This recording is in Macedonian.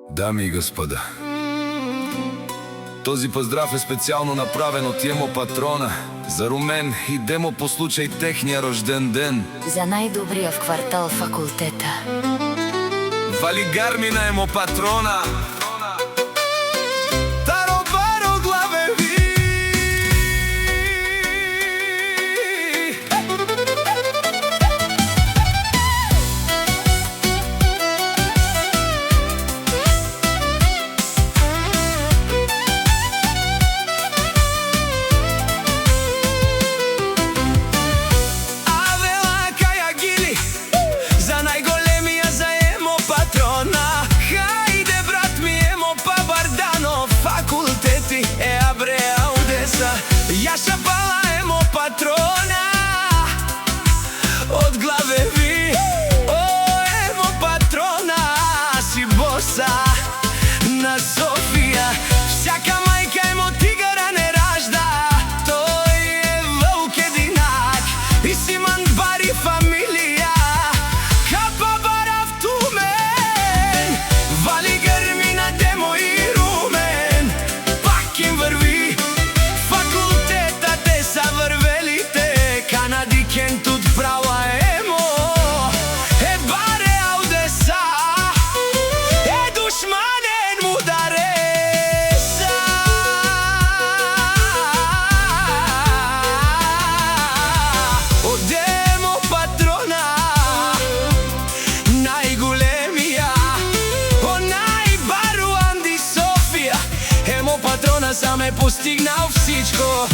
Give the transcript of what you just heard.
Дами и господа, този поздрав е специјално направен од Емо Патрона за Румен и Демо по случај техниот рожден ден. За најдобриот квартал факултета. Вали гармина Емо Патрона. Ја шапала Емо Патрона од главе ви. О, Емо Патрона, си боса на Софија. Всяка мајка Емо тигара не ражда. Тој е вълк единак и Симан бари фамилија. Капа барав тумен, вали грмина Демо и Румен. Пак им врви Кентут права Емо, е баре аудеса, е душманен мудареса. Од Емо Патрона, најголемија, о најбаруан ди Софија. Емо Патрона сам е постигнал всичко.